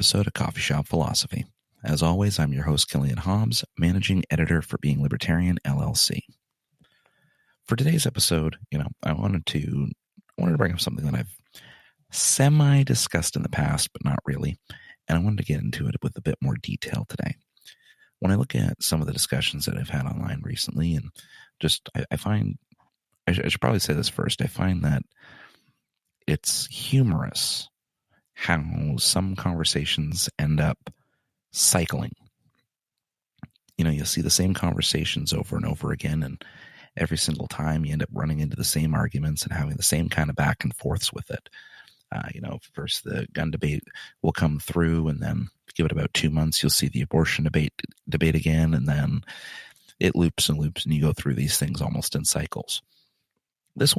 episode of Coffee Shop Philosophy. As always, I'm your host, Killian, managing editor for Being Libertarian, LLC. For today's episode, I wanted to bring up something that I've semi-discussed in the past, but not really, and I wanted to get into it with a bit more detail today. When I look at some of the discussions that I've had online recently, and I find, I should probably say this first, I find that it's humorous how some conversations end up cycling. You'll see the same conversations over and over again, and every single time you end up running into the same arguments and having the same kind of back and forths with it. First the gun debate will come through, and then give it about 2 months, you'll see the abortion debate again, and then it loops and loops, and you go through these things almost in cycles. This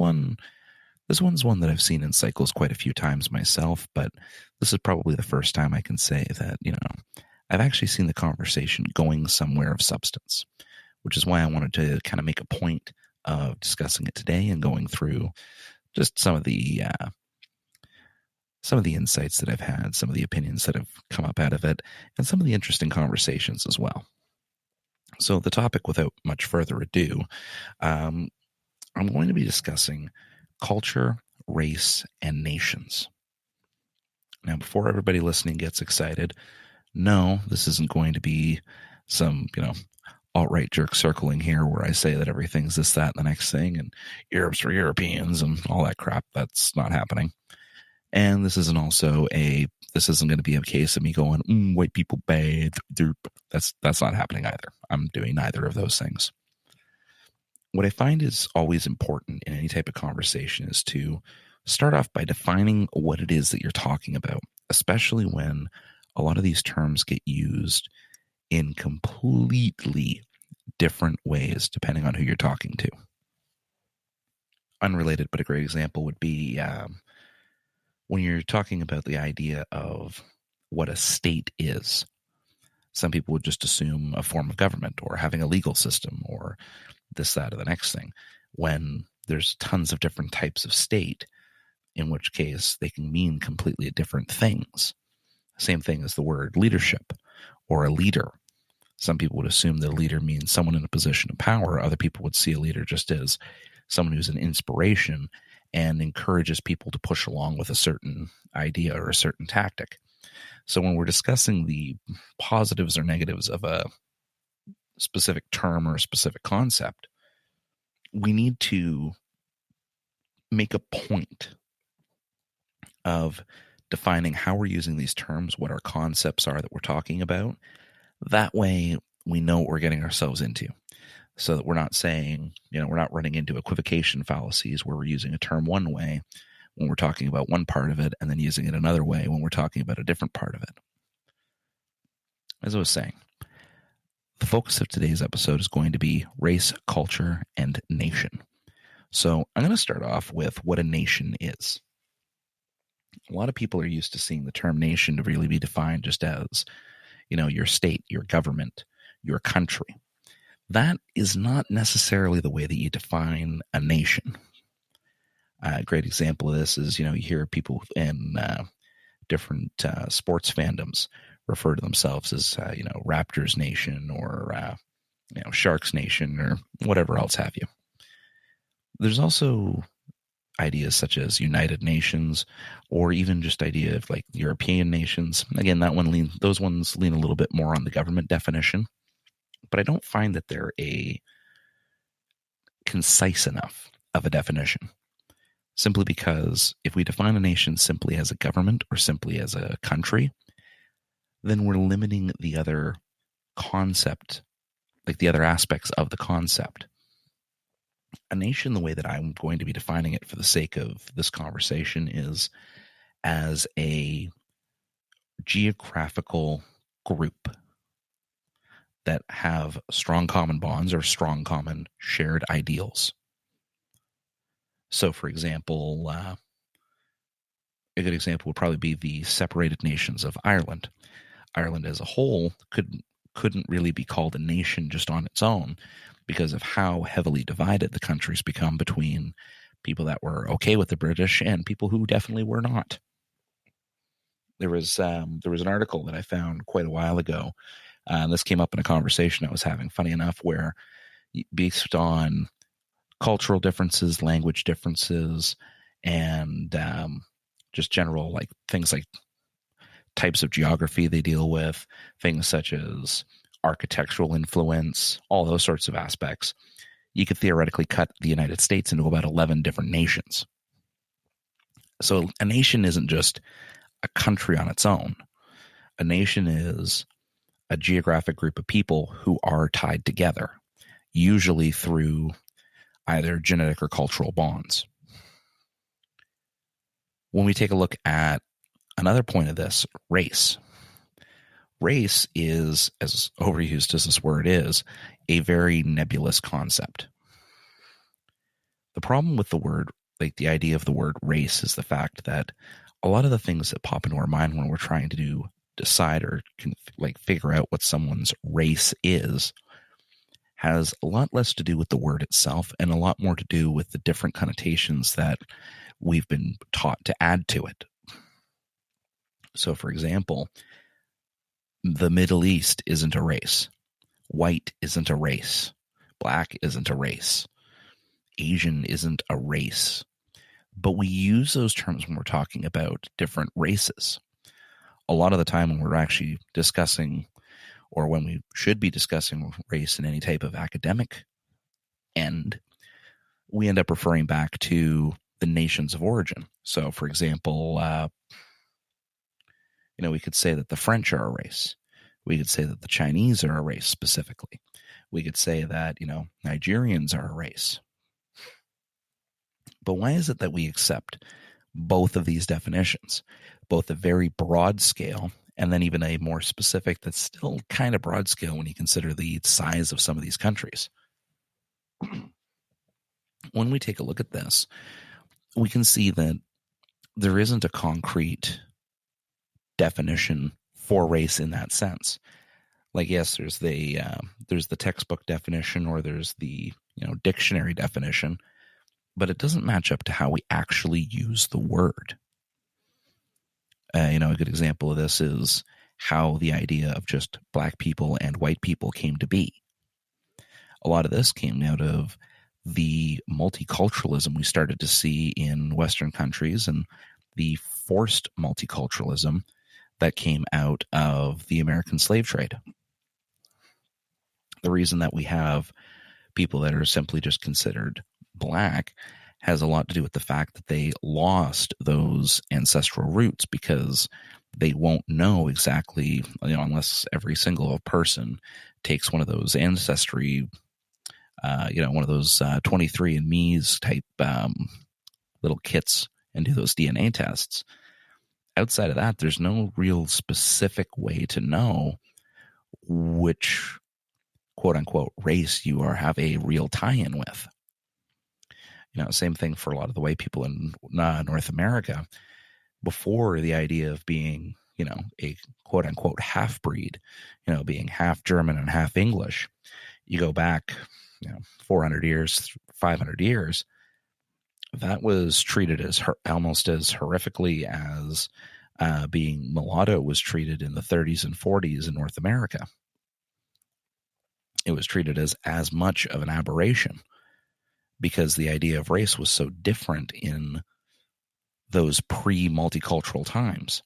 one's one that I've seen in cycles quite a few times myself, but this is probably the first time I can say that, I've actually seen the conversation going somewhere of substance, which is why I wanted to kind of make a point of discussing it today and going through just some of the insights that I've had, some of the opinions that have come up out of it, and some of the interesting conversations as well. So the topic, without much further ado, I'm going to be discussing culture, race, and nations. Now, before everybody listening gets excited, no, this isn't going to be some, alt-right jerk circling here where I say that everything's this, that, and the next thing, and Europe's for Europeans and all that crap. That's not happening. And this isn't going to be a case of me going, white people bad. That's not happening either. I'm doing neither of those things. What I find is always important in any type of conversation is to start off by defining what it is that you're talking about, especially when a lot of these terms get used in completely different ways depending on who you're talking to. Unrelated, but a great example would be when you're talking about the idea of what a state is. Some people would just assume a form of government or having a legal system or this, that, or the next thing, when there's tons of different types of state, in which case they can mean completely different things. Same thing as the word leadership or a leader. Some people would assume that a leader means someone in a position of power. Other people would see a leader just as someone who's an inspiration and encourages people to push along with a certain idea or a certain tactic. So when we're discussing the positives or negatives of a specific term or a specific concept, we need to make a point of defining how we're using these terms, what our concepts are that we're talking about. That way we know what we're getting ourselves into, so that we're not saying, we're not running into equivocation fallacies where we're using a term one way when we're talking about one part of it and then using it another way when we're talking about a different part of it. As I was saying, the focus of today's episode is going to be race, culture, and nation. So I'm going to start off with what a nation is. A lot of people are used to seeing the term nation to really be defined just as, your state, your government, your country. That is not necessarily the way that you define a nation. A great example of this is, you hear people in different sports fandoms refer to themselves as, Raptors Nation or, Sharks Nation or whatever else have you. There's also ideas such as United Nations or even just idea of like European nations. Again, those ones lean a little bit more on the government definition, but I don't find that they're a concise enough of a definition. Simply because if we define a nation simply as a government or simply as a country, then we're limiting the other concept, like the other aspects of the concept. A nation, the way that I'm going to be defining it for the sake of this conversation, is as a geographical group that have strong common bonds or strong common shared ideals. So, for example, a good example would probably be the separated nations of Ireland. Ireland as a whole couldn't really be called a nation just on its own because of how heavily divided the country's become between people that were okay with the British and people who definitely were not. There was an article that I found quite a while ago. This came up in a conversation I was having, funny enough, where based on cultural differences, language differences, and just general like things like types of geography they deal with, things such as architectural influence, all those sorts of aspects, you could theoretically cut the United States into about 11 different nations. So a nation isn't just a country on its own. A nation is a geographic group of people who are tied together, usually through either genetic or cultural bonds. When we take a look at another point of this, race. Race is, as overused as this word is, a very nebulous concept. The problem with the word, like the idea of the word race, is the fact that a lot of the things that pop into our mind when we're trying to decide or figure out what someone's race is has a lot less to do with the word itself and a lot more to do with the different connotations that we've been taught to add to it. So, for example, the Middle East isn't a race. White isn't a race. Black isn't a race. Asian isn't a race. But we use those terms when we're talking about different races. A lot of the time when we're actually discussing, or when we should be discussing race in any type of academic end, we end up referring back to the nations of origin. So, for example, we could say that the French are a race. We could say that the Chinese are a race specifically. We could say that, Nigerians are a race. But why is it that we accept both of these definitions, both a very broad scale and then even a more specific that's still kind of broad scale when you consider the size of some of these countries? When we take a look at this, we can see that there isn't a concrete definition for race in that sense. Like, yes, there's the textbook definition, or there's the dictionary definition, but it doesn't match up to how we actually use the word. A good example of this is how the idea of just black people and white people came to be. A lot of this came out of the multiculturalism we started to see in Western countries and the forced multiculturalism that came out of the American slave trade. The reason that we have people that are simply just considered black has a lot to do with the fact that they lost those ancestral roots, because they won't know exactly, unless every single person takes one of those ancestry, one of those 23andMe's type little kits and do those DNA tests. Outside of that, there's no real specific way to know which quote unquote race you have a real tie-in with. Same thing for a lot of the white people in North America. Before the idea of being, a quote unquote half breed, being half German and half English, you go back, 400 years, 500 years, that was treated as almost as horrifically as being mulatto was treated in the 30s and 40s in North America. It was treated as much of an aberration, because the idea of race was so different in those pre-multicultural times.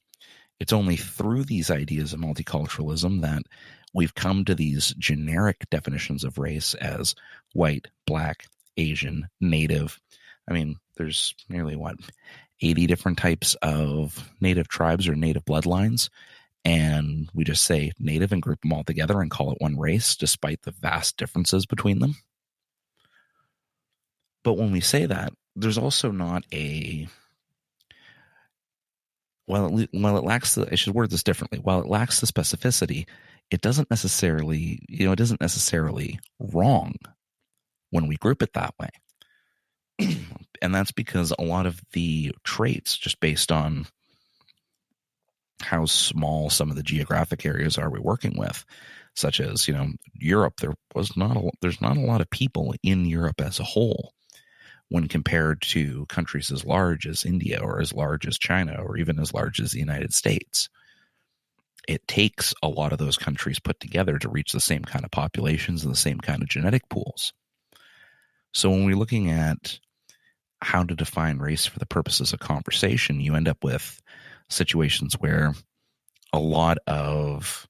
It's only through these ideas of multiculturalism that we've come to these generic definitions of race as white, black, Asian, native. I mean, there's nearly 80 different types of native tribes or native bloodlines, and we just say native and group them all together and call it one race, despite the vast differences between them. But when we say that, there's also not a, while it lacks the, I should word this differently, while it lacks the specificity, it doesn't necessarily, it isn't necessarily wrong when we group it that way. And that's because a lot of the traits, just based on how small some of the geographic areas are we're working with, such as, Europe, there's not a lot of people in Europe as a whole. when compared to countries as large as India or as large as China or even as large as the United States. It takes a lot of those countries put together to reach the same kind of populations and the same kind of genetic pools. So when we're looking at how to define race for the purposes of conversation, you end up with situations where a lot of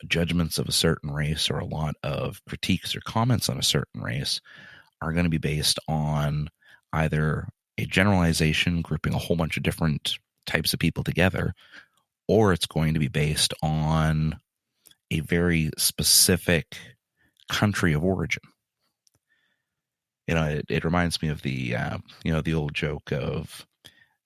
judgments of a certain race or a lot of critiques or comments on a certain race are going to be based on either a generalization grouping a whole bunch of different types of people together, or it's going to be based on a very specific country of origin. It reminds me of the the old joke of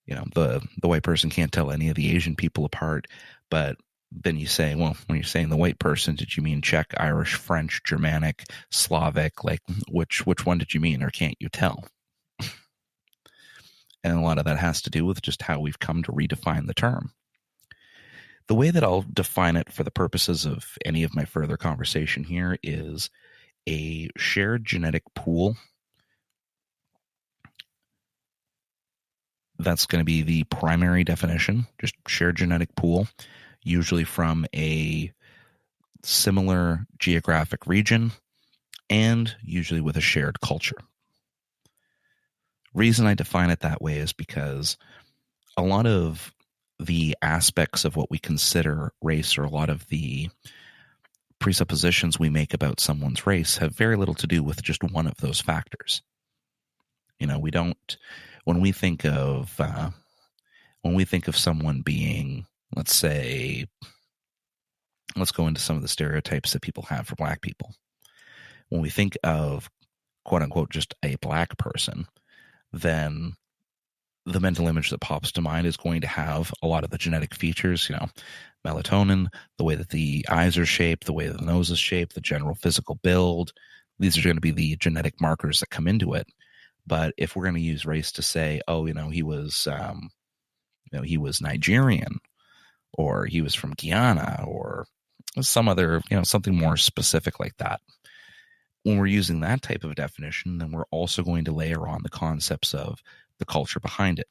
the white person can't tell any of the Asian people apart, but then you say, well, when you're saying the white person, did you mean Czech, Irish, French, Germanic, Slavic? Like which one did you mean, or can't you tell? And a lot of that has to do with just how we've come to redefine the term. The way that I'll define it for the purposes of any of my further conversation here is a shared genetic pool. That's going to be the primary definition, just shared genetic pool, usually from a similar geographic region and usually with a shared culture. Reason I define it that way is because a lot of the aspects of what we consider race, or a lot of the presuppositions we make about someone's race, have very little to do with just one of those factors. We don't, when we think of someone being, let's go into some of the stereotypes that people have for black people. When we think of quote unquote just a black person, then the mental image that pops to mind is going to have a lot of the genetic features, melatonin, the way that the eyes are shaped, the way that the nose is shaped, the general physical build. These are going to be the genetic markers that come into it. But if we're going to use race to say, oh, he was Nigerian, or he was from Guyana, or some other, something more specific like that. When we're using that type of definition, then we're also going to layer on the concepts of the culture behind it.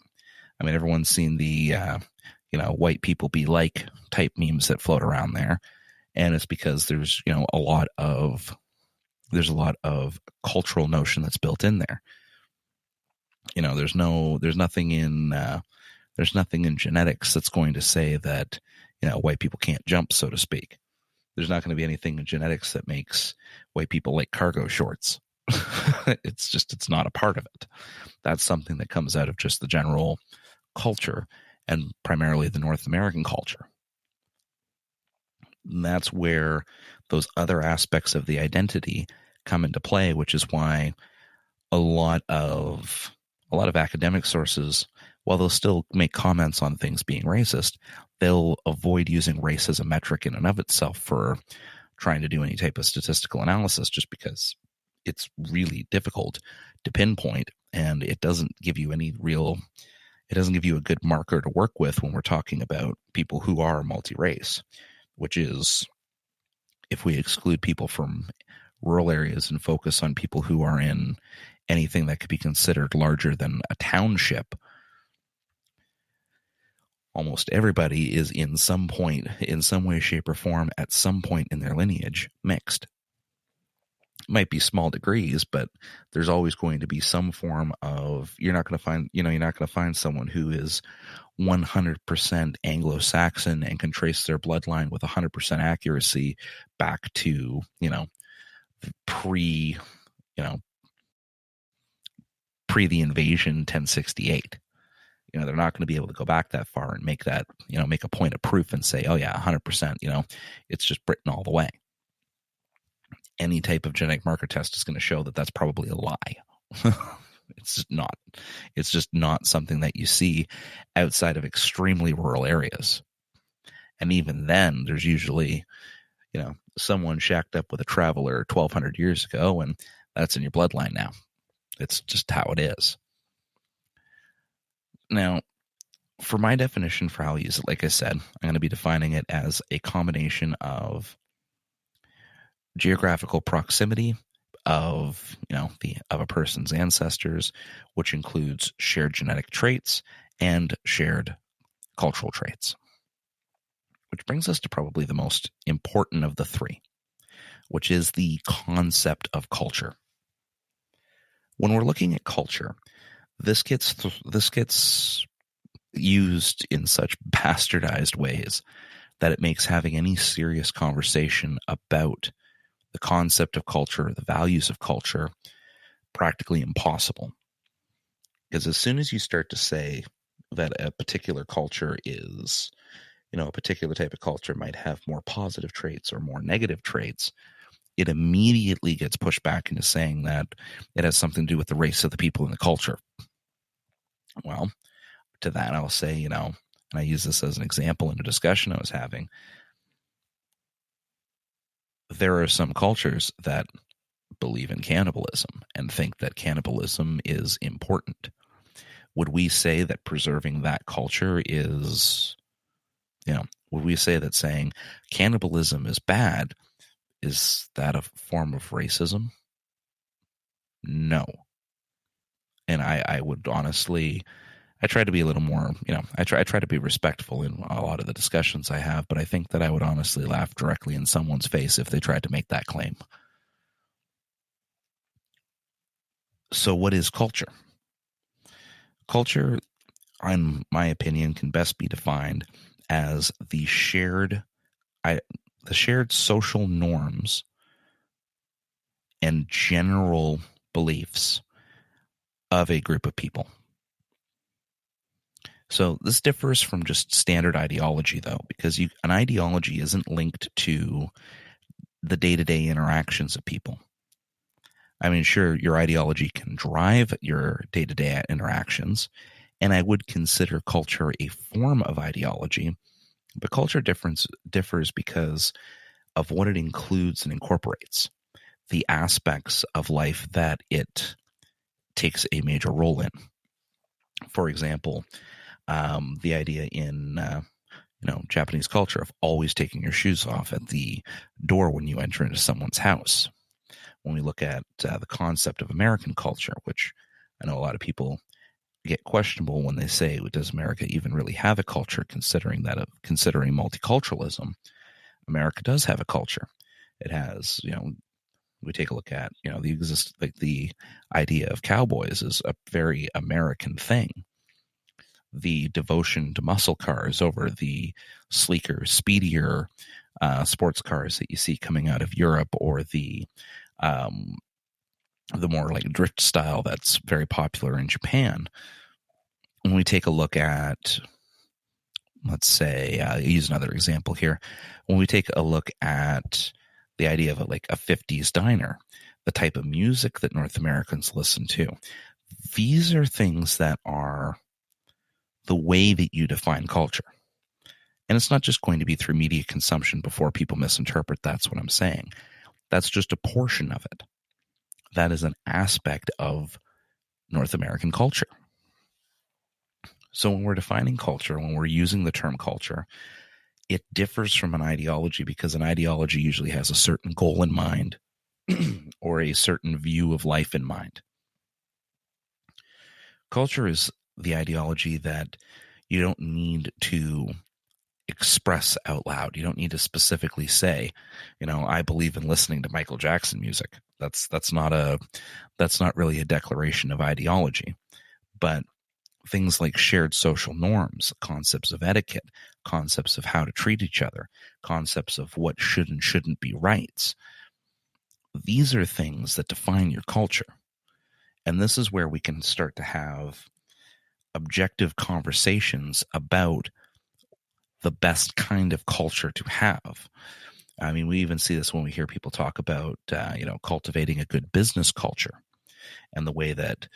I mean, everyone's seen the, white people be like type memes that float around there. And it's because there's, a lot of cultural notion that's built in there. There's nothing in genetics that's going to say that, white people can't jump, so to speak. There's not going to be anything in genetics that makes white people like cargo shorts. It's not a part of it. That's something that comes out of just the general culture, and primarily the North American culture. And that's where those other aspects of the identity come into play, which is why a lot of academic sources, while they'll still make comments on things being racist, they'll avoid using race as a metric in and of itself for trying to do any type of statistical analysis, just because it's really difficult to pinpoint, and it doesn't give you a good marker to work with when we're talking about people who are multi-race, which is, if we exclude people from rural areas and focus on people who are in anything that could be considered larger than a township, almost everybody is in some way, shape, or form, at some point in their lineage, mixed. It might be small degrees, but there's always going to be some form of, you're not going to find someone who is 100% Anglo-Saxon and can trace their bloodline with 100% accuracy back to, pre the invasion 1068. They're not going to be able to go back that far and make that, make a point of proof and say, oh yeah, 100%, it's just Britain all the way. Any type of genetic marker test is going to show that that's probably a lie. It's just not something that you see outside of extremely rural areas. And even then, there's usually, someone shacked up with a traveler 1,200 years ago, and that's in your bloodline now. It's just how it is. Now, for my definition for how I'll use it, like I said, I'm going to be defining it as a combination of geographical proximity, of, of a person's ancestors, which includes shared genetic traits and shared cultural traits. Which brings us to probably the most important of the three, which is the concept of culture. When we're looking at culture, this gets used in such bastardized ways that it makes having any serious conversation about the concept of culture, the values of culture, practically impossible. Because as soon as you start to say that a particular culture is, a particular type of culture might have more positive traits or more negative traits, it immediately gets pushed back into saying that it has something to do with the race of the people in the culture. Well, to that I'll say, and I use this as an example in a discussion I was having, there are some cultures that believe in cannibalism and think that cannibalism is important. Would we say that preserving that culture is, would we say that saying cannibalism is bad, is that a form of racism? No. And I would honestly, I try to be a little more, I try to be respectful in a lot of the discussions I have, but I think that I would honestly laugh directly in someone's face if they tried to make that claim. So what is culture? Culture, in my opinion, can best be defined as the shared social norms and general beliefs of a group of people. So this differs from just standard ideology, though, because an ideology isn't linked to the day-to-day interactions of people. I mean, sure, your ideology can drive your day-to-day interactions, and I would consider culture a form of ideology, but culture differs because of what it includes and incorporates, the aspects of life that it takes a major role in. For example, the idea in Japanese culture of always taking your shoes off at the door when you enter into someone's house. When we look at the concept of American culture, which I know a lot of people get questionable when they say, does America even really have a culture, considering multiculturalism? America does have a culture. It has, we take a look at, the idea of cowboys is a very American thing. The devotion to muscle cars over the sleeker, speedier sports cars that you see coming out of Europe, or the more like drift style that's very popular in Japan. When we take a look at, let's say, I'll use another example here. When we take a look at the idea of a 50s diner, the type of music that North Americans listen to, these are things that are the way that you define culture. And it's not just going to be through media consumption before people misinterpret that's what I'm saying. That's just a portion of it. That is an aspect of North American culture. So when we're defining culture, when we're using the term culture, it differs from an ideology because an ideology usually has a certain goal in mind or a certain view of life in mind. Culture is the ideology that you don't need to express out loud. You don't need to specifically say, I believe in listening to Michael Jackson music. That's not really a declaration of ideology. But things like shared social norms, concepts of etiquette, concepts of how to treat each other, concepts of what should and shouldn't be rights, these are things that define your culture. And this is where we can start to have objective conversations about the best kind of culture to have. I mean, we even see this when we hear people talk about, cultivating a good business culture and the way that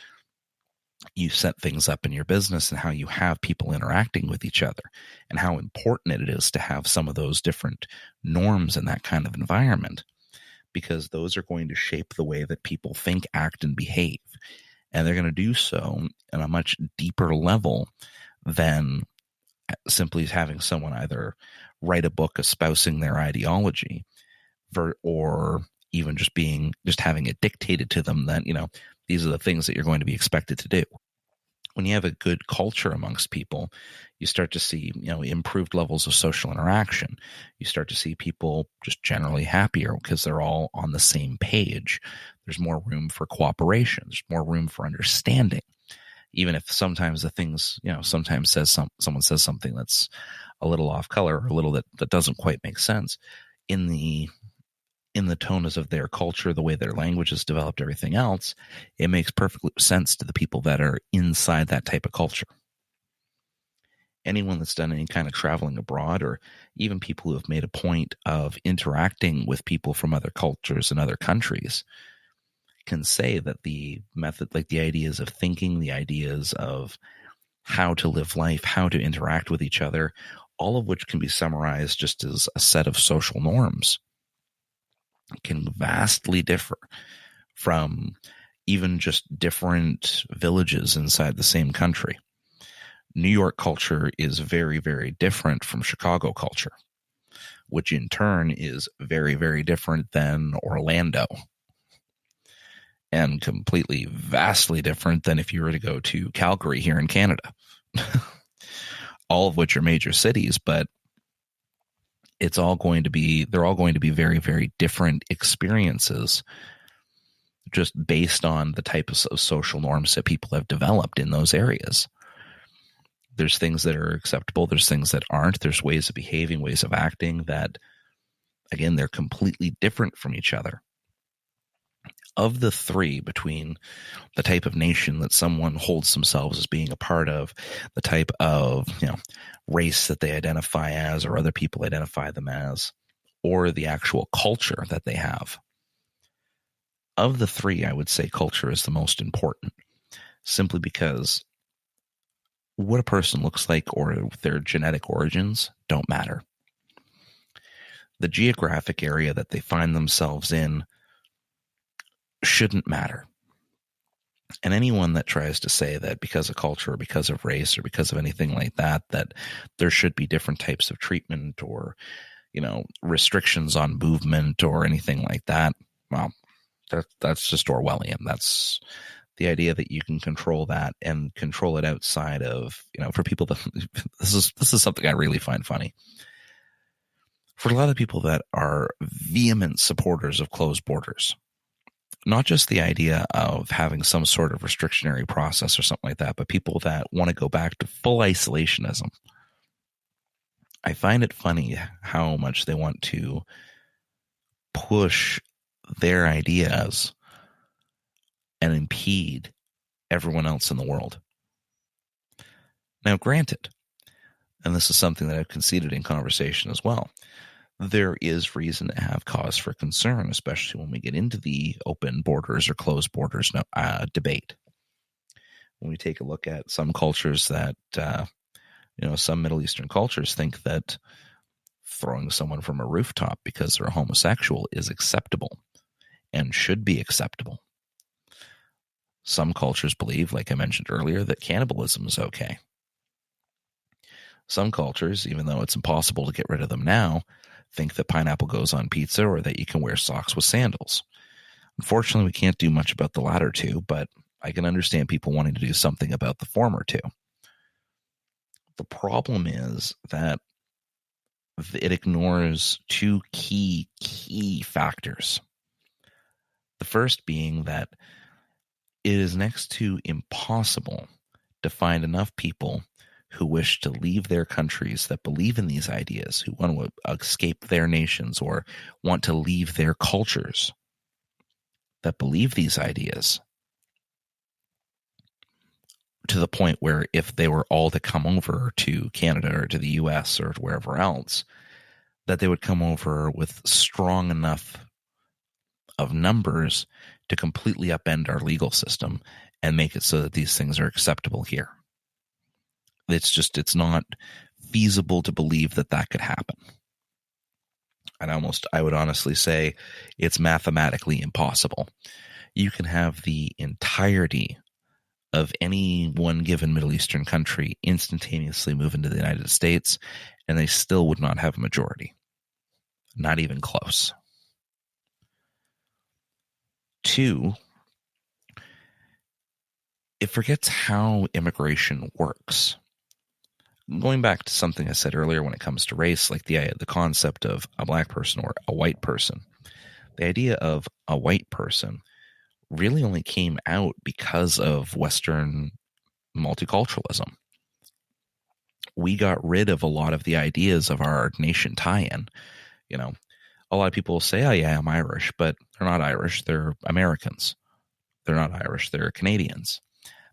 you set things up in your business and how you have people interacting with each other and how important it is to have some of those different norms in that kind of environment, because those are going to shape the way that people think, act, and behave. And they're going to do so on a much deeper level than simply having someone either write a book espousing their ideology or even just having it dictated to them that, these are the things that you're going to be expected to do. When you have a good culture amongst people, you start to see, improved levels of social interaction. You start to see people just generally happier because they're all on the same page. There's more room for cooperation. There's more room for understanding. Even if sometimes the things, sometimes someone says something that's a little off color, or a little that doesn't quite make sense in the tones of their culture, the way their language is developed, everything else, it makes perfect sense to the people that are inside that type of culture. Anyone that's done any kind of traveling abroad, or even people who have made a point of interacting with people from other cultures and other countries, can say that the method, like the ideas of thinking, the ideas of how to live life, how to interact with each other, all of which can be summarized just as a set of social norms, can vastly differ from even just different villages inside the same country. New York culture is very, very different from Chicago culture, which in turn is very, very different than Orlando, and completely, vastly different than if you were to go to Calgary here in Canada. All of which are major cities, but they're all going to be very, very different experiences, just based on the type of social norms that people have developed in those areas. There's things that are acceptable. There's things that aren't. There's ways of behaving, ways of acting that, again, they're completely different from each other. Of the three, between the type of nation that someone holds themselves as being a part of, the type of race that they identify as or other people identify them as, or the actual culture that they have, of the three, I would say culture is the most important, simply because what a person looks like or their genetic origins don't matter. The geographic area that they find themselves in shouldn't matter. And anyone that tries to say that because of culture or because of race or because of anything like that, that there should be different types of treatment or, restrictions on movement or anything like that, well, that's just Orwellian. That's the idea that you can control that and control it outside of, for people that this is something I really find funny. For a lot of people that are vehement supporters of closed borders, not just the idea of having some sort of restrictionary process or something like that, but people that want to go back to full isolationism. I find it funny how much they want to push their ideas and impede everyone else in the world. Now, granted, and this is something that I've conceded in conversation as well, there is reason to have cause for concern, especially when we get into the open borders or closed borders debate. When we take a look at some cultures that, some Middle Eastern cultures think that throwing someone from a rooftop because they're a homosexual is acceptable and should be acceptable. Some cultures believe, like I mentioned earlier, that cannibalism is okay. Some cultures, even though it's impossible to get rid of them now, think that pineapple goes on pizza or that you can wear socks with sandals. Unfortunately, we can't do much about the latter two, but I can understand people wanting to do something about the former two. The problem is that it ignores two key factors. The first being that it is next to impossible to find enough people who wish to leave their countries that believe in these ideas, who want to escape their nations or want to leave their cultures that believe these ideas, to the point where if they were all to come over to Canada or to the US or wherever else, that they would come over with strong enough of numbers to completely upend our legal system and make it so that these things are acceptable here. It's not feasible to believe that could happen. I would honestly say it's mathematically impossible. You can have the entirety of any one given Middle Eastern country instantaneously move into the United States, and they still would not have a majority. Not even close. Two, it forgets how immigration works. Going back to something I said earlier when it comes to race, like the concept of a black person or a white person, the idea of a white person really only came out because of Western multiculturalism. We got rid of a lot of the ideas of our nation tie-in. You know, a lot of people say, oh yeah, I'm Irish, but they're not Irish, they're Americans. They're not Irish, they're Canadians.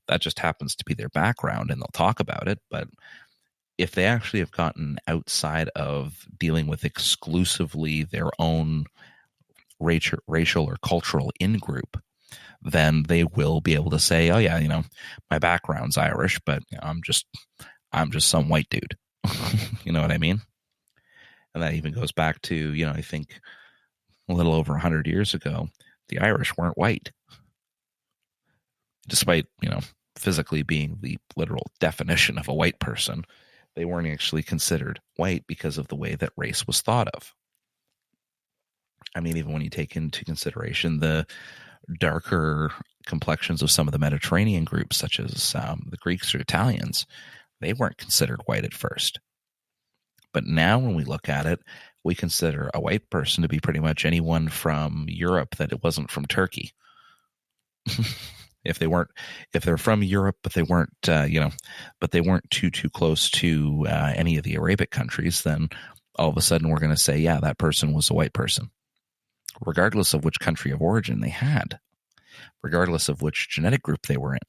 That just happens to be their background, and they'll talk about it. But if they actually have gotten outside of dealing with exclusively their own racial or cultural in-group, then they will be able to say, oh yeah, my background's Irish, but I'm just some white dude. You know what I mean? And that even goes back to, I think a little over 100 years ago, the Irish weren't white. Despite, physically being the literal definition of a white person, they weren't actually considered white because of the way that race was thought of. I mean, even when you take into consideration the darker complexions of some of the Mediterranean groups, such as the Greeks or Italians, they weren't considered white at first. But now when we look at it, we consider a white person to be pretty much anyone from Europe that it wasn't from Turkey. If they're from Europe, but they weren't, but they weren't too close to any of the Arabic countries, then all of a sudden we're going to say, yeah, that person was a white person, regardless of which country of origin they had, regardless of which genetic group they were in,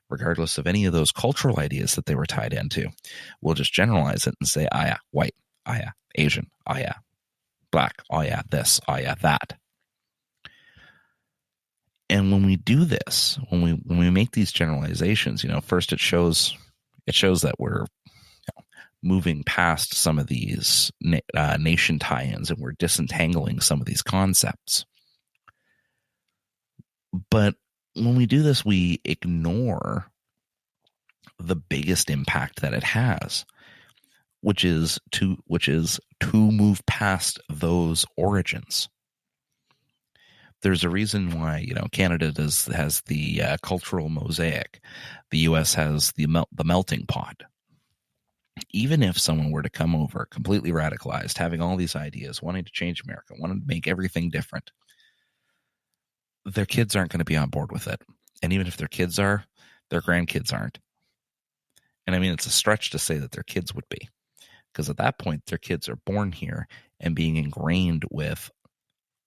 regardless of any of those cultural ideas that they were tied into. We'll just generalize it and say, ah, yeah, white, ah, yeah, Asian, ah, yeah, black, oh, yeah, this, oh, yeah, that. And when we do this, when we make these generalizations, first it shows that we're moving past some of these nation tie-ins, and we're disentangling some of these concepts. But when we do this, we ignore the biggest impact that it has, which is to move past those origins. There's a reason why Canada has the cultural mosaic. The U.S. has the melting pot. Even if someone were to come over completely radicalized, having all these ideas, wanting to change America, wanting to make everything different, their kids aren't going to be on board with it. And even if their kids are, their grandkids aren't. And I mean, it's a stretch to say that their kids would be, because at that point, their kids are born here and being ingrained with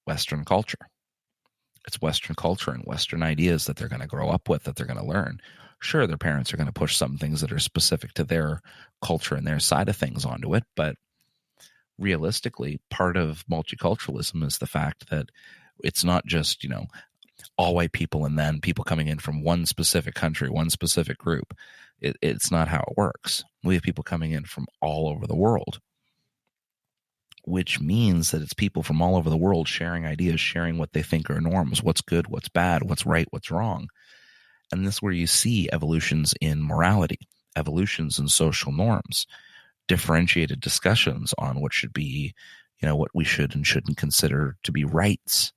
Western culture. It's Western culture and Western ideas that they're going to grow up with, that they're going to learn. Sure, their parents are going to push some things that are specific to their culture and their side of things onto it, but realistically, part of multiculturalism is the fact that it's not just, all white people and then people coming in from one specific country, one specific group. It's not how it works. We have people coming in from all over the world, which means that it's people from all over the world sharing ideas, sharing what they think are norms, what's good, what's bad, what's right, what's wrong. And this is where you see evolutions in morality, evolutions in social norms, differentiated discussions on what should be, what we should and shouldn't consider to be rights.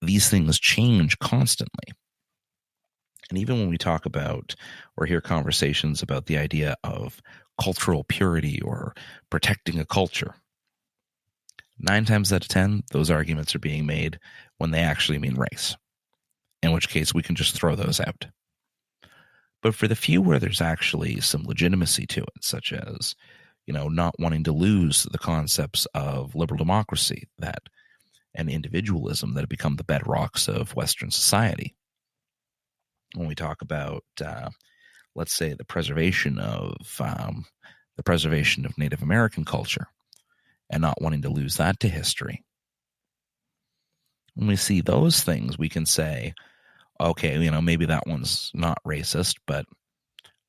These things change constantly. And even when we talk about or hear conversations about the idea of cultural purity or protecting a culture, 9 times out of 10, those arguments are being made when they actually mean race, in which case we can just throw those out. But for the few where there's actually some legitimacy to it, such as, not wanting to lose the concepts of liberal democracy and individualism that have become the bedrocks of Western society. When we talk about, let's say, the preservation of Native American culture and not wanting to lose that to history. When we see those things, we can say, okay, maybe that one's not racist, but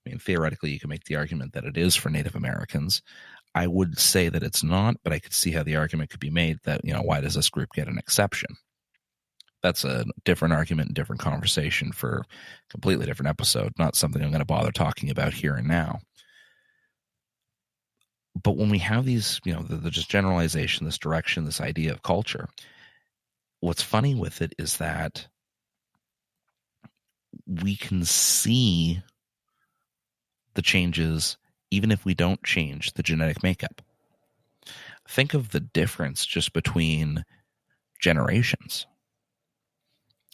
I mean, theoretically, you can make the argument that it is for Native Americans. I would say that it's not, but I could see how the argument could be made that, why does this group get an exception? That's a different argument, different conversation for a completely different episode, not something I'm going to bother talking about here and now. But when we have these, the just generalization, this direction, this idea of culture, what's funny with it is that we can see the changes even if we don't change the genetic makeup. Think of the difference just between generations.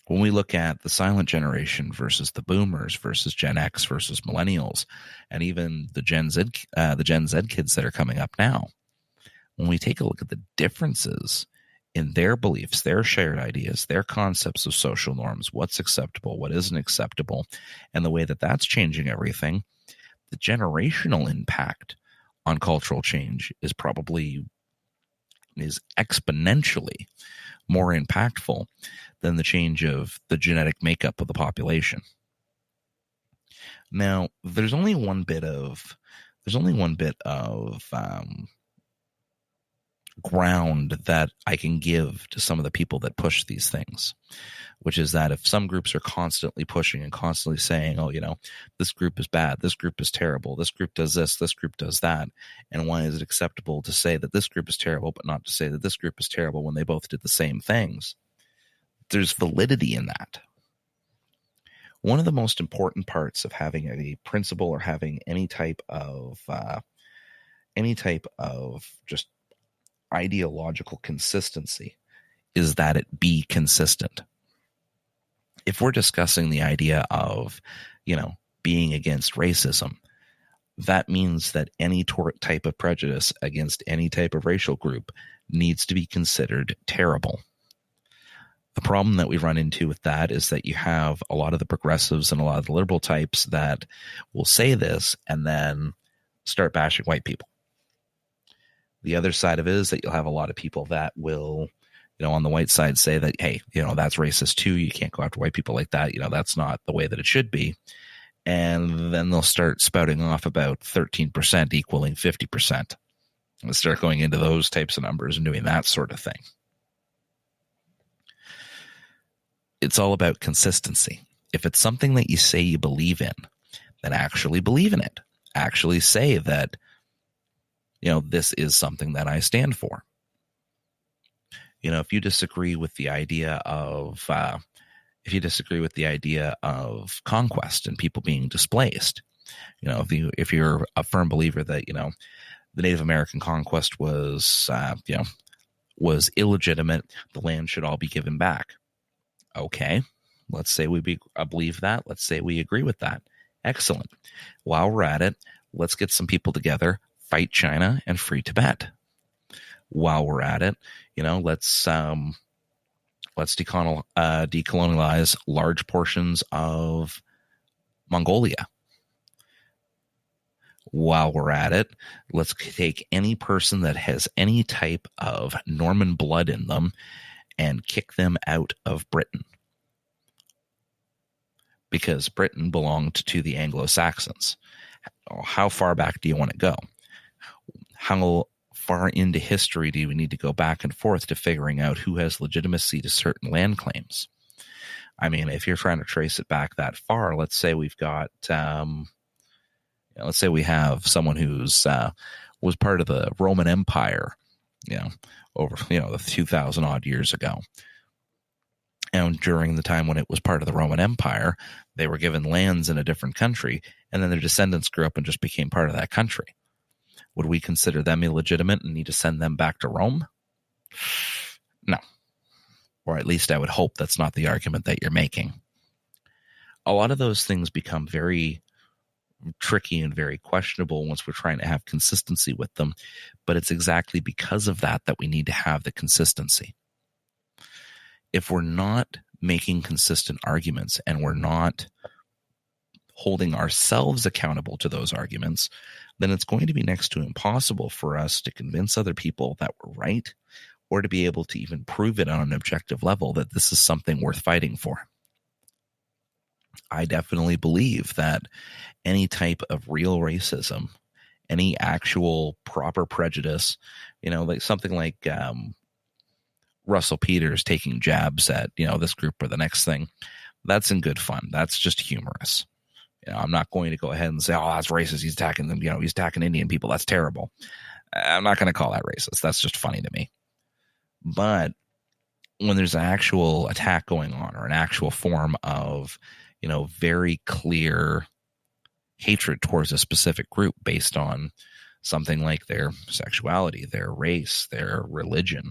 When we look at the silent generation versus the boomers versus Gen X versus millennials, and even the Gen Z kids that are coming up now, when we take a look at the differences in their beliefs, their shared ideas, their concepts of social norms, what's acceptable, what isn't acceptable, and the way that that's changing everything, the generational impact on cultural change is exponentially more impactful than the change of the genetic makeup of the population. Now, there's only one bit of ground that I can give to some of the people that push these things, which is that if some groups are constantly pushing and constantly saying, oh, this group is bad, this group is terrible, this group does this group does that, and why is it acceptable to say that this group is terrible but not to say that this group is terrible when they both did the same things? There's validity in that. One of the most important parts of having a principle or having any type of just ideological consistency is that it be consistent. If we're discussing the idea of, being against racism, that means that any type of prejudice against any type of racial group needs to be considered terrible. The problem that we run into with that is that you have a lot of the progressives and a lot of the liberal types that will say this and then start bashing white people. The other side of it is that you'll have a lot of people that will, on the white side say that, hey, that's racist too. You can't go after white people like that. That's not the way that it should be. And then they'll start spouting off about 13% equaling 50%. And start going into those types of numbers and doing that sort of thing. It's all about consistency. If it's something that you say you believe in, then actually believe in it. Actually say that, this is something that I stand for. If you disagree with the idea of conquest and people being displaced, if you're a firm believer that the Native American conquest was illegitimate, the land should all be given back. Okay, let's say we believe that. Let's say we agree with that. Excellent. While we're at it, let's get some people together, fight China and free Tibet. While we're at it, let's decolonialize large portions of Mongolia. While we're at it, let's take any person that has any type of Norman blood in them and kick them out of Britain. Because Britain belonged to the Anglo-Saxons. How far back do you want to go? How far into history do we need to go back and forth to figuring out who has legitimacy to certain land claims? I mean, if you're trying to trace it back that far, let's say we've got, let's say we have someone who's was part of the Roman Empire, over the 2,000 odd years ago. And during the time when it was part of the Roman Empire, they were given lands in a different country, and then their descendants grew up and just became part of that country. Would we consider them illegitimate and need to send them back to Rome? No. Or at least I would hope that's not the argument that you're making. A lot of those things become very tricky and very questionable once we're trying to have consistency with them, but it's exactly because of that we need to have the consistency. If we're not making consistent arguments and we're not holding ourselves accountable to those arguments, then it's going to be next to impossible for us to convince other people that we're right, or to be able to even prove it on an objective level that this is something worth fighting for. I definitely believe that any type of real racism, any actual proper prejudice, like something like Russell Peters taking jabs at, this group or the next thing, that's in good fun. That's just humorous. I'm not going to go ahead and say, oh, that's racist. He's attacking them. He's attacking Indian people. That's terrible. I'm not going to call that racist. That's just funny to me. But when there's an actual attack going on, or an actual form of, very clear hatred towards a specific group based on something like their sexuality, their race, their religion.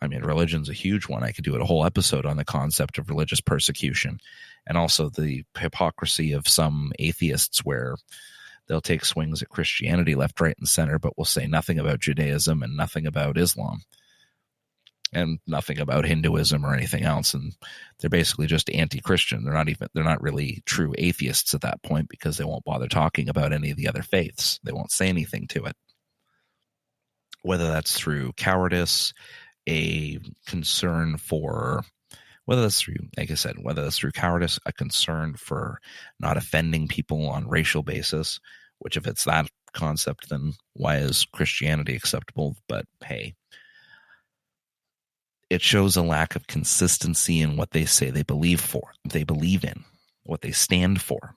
I mean, religion's a huge one. I could do a whole episode on the concept of religious persecution, and also the hypocrisy of some atheists where they'll take swings at Christianity left, right, and center, but will say nothing about Judaism and nothing about Islam and nothing about Hinduism or anything else. And they're basically just anti-Christian. They're not really true atheists at that point, because they won't bother talking about any of the other faiths. They won't say anything to it. Whether that's through cowardice, a concern for, whether that's through cowardice, a concern for not offending people on racial basis, which if it's that concept, then why is Christianity acceptable? But hey, it shows a lack of consistency in what they say they believe in, what they stand for.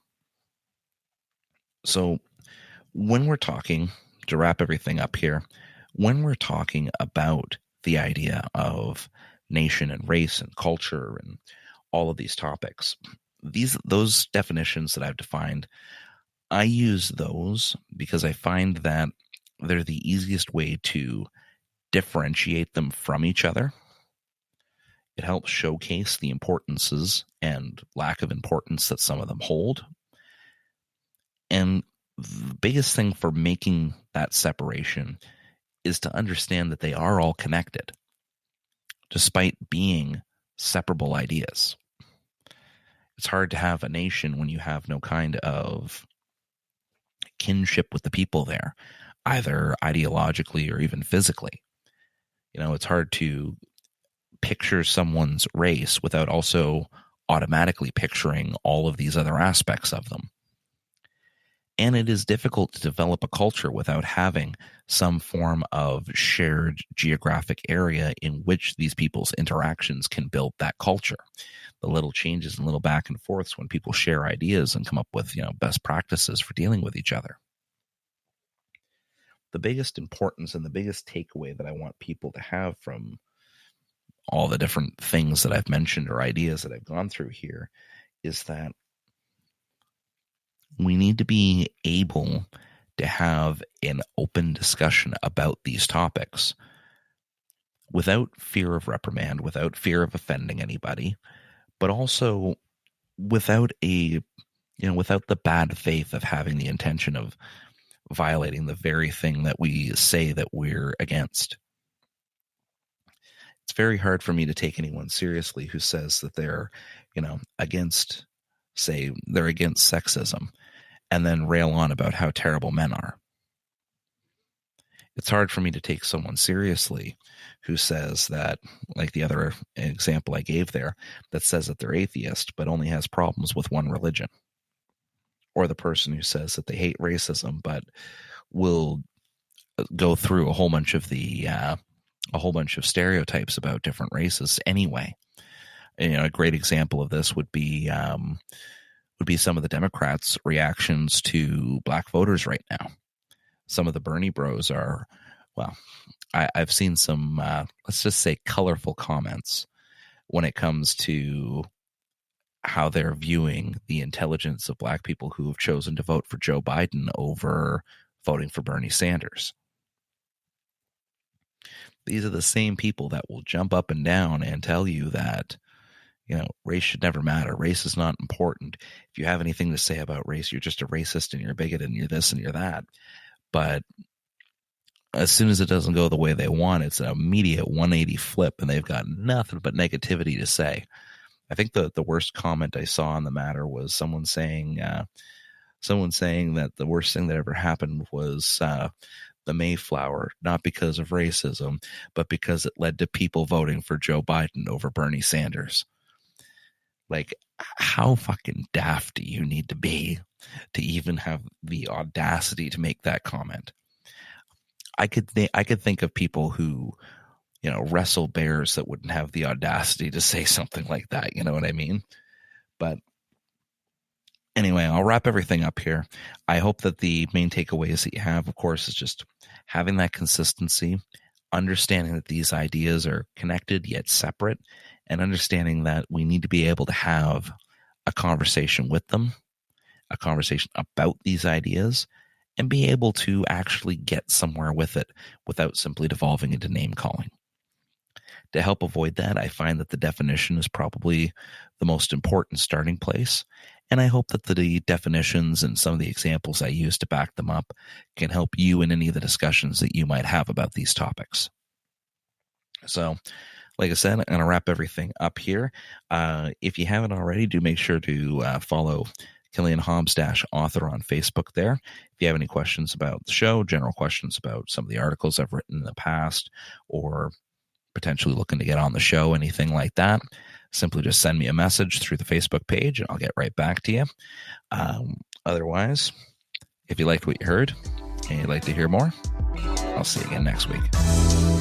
So when we're talking, to wrap everything up here, when we're talking about the idea of nation and race and culture and all of these topics, those definitions that I've defined, I use those because I find that they're the easiest way to differentiate them from each other. It helps showcase the importances and lack of importance that some of them hold. And the biggest thing for making that separation is to understand that they are all connected, despite being separable ideas. It's hard to have a nation when you have no kind of kinship with the people there, either ideologically or even physically. It's hard to picture someone's race without also automatically picturing all of these other aspects of them. And it is difficult to develop a culture without having some form of shared geographic area in which these people's interactions can build that culture. The little changes and little back and forths when people share ideas and come up with, best practices for dealing with each other. The biggest importance and the biggest takeaway that I want people to have from all the different things that I've mentioned or ideas that I've gone through here is that we need to be able to have an open discussion about these topics without fear of reprimand, without fear of offending anybody, but also without without the bad faith of having the intention of violating the very thing that we say that we're against. It's very hard for me to take anyone seriously who says that they're, against sexism and then rail on about how terrible men are. It's hard for me to take someone seriously who says that, like the other example I gave there, that says that they're atheist but only has problems with one religion. Or the person who says that they hate racism but will go through a whole bunch of stereotypes about different races anyway. And, a great example of this would be some of the Democrats' reactions to black voters right now. Some of the Bernie bros are, I've seen some, let's just say, colorful comments when it comes to how they're viewing the intelligence of black people who have chosen to vote for Joe Biden over voting for Bernie Sanders. These are the same people that will jump up and down and tell you that, race should never matter. Race is not important. If you have anything to say about race, you're just a racist and you're a bigot and you're this and you're that. But as soon as it doesn't go the way they want, it's an immediate 180 flip and they've got nothing but negativity to say. I think the worst comment I saw on the matter was someone saying that the worst thing that ever happened was the Mayflower, not because of racism, but because it led to people voting for Joe Biden over Bernie Sanders. Like, how fucking daft do you need to be to even have the audacity to make that comment? I could think of people who, wrestle bears that wouldn't have the audacity to say something like that. You know what I mean? But anyway, I'll wrap everything up here. I hope that the main takeaways that you have, of course, is just having that consistency, understanding that these ideas are connected yet separate, and understanding that we need to be able to have a conversation with them, a conversation about these ideas, and be able to actually get somewhere with it without simply devolving into name calling. To help avoid that, I find that the definition is probably the most important starting place. And I hope that the definitions and some of the examples I use to back them up can help you in any of the discussions that you might have about these topics. So, like I said, I'm going to wrap everything up here. If you haven't already, do make sure to follow Killian Hobbs author on Facebook there. If you have any questions about the show, general questions about some of the articles I've written in the past, or potentially looking to get on the show, anything like that, simply just send me a message through the Facebook page and I'll get right back to you. Otherwise, if you liked what you heard and you'd like to hear more, I'll see you again next week.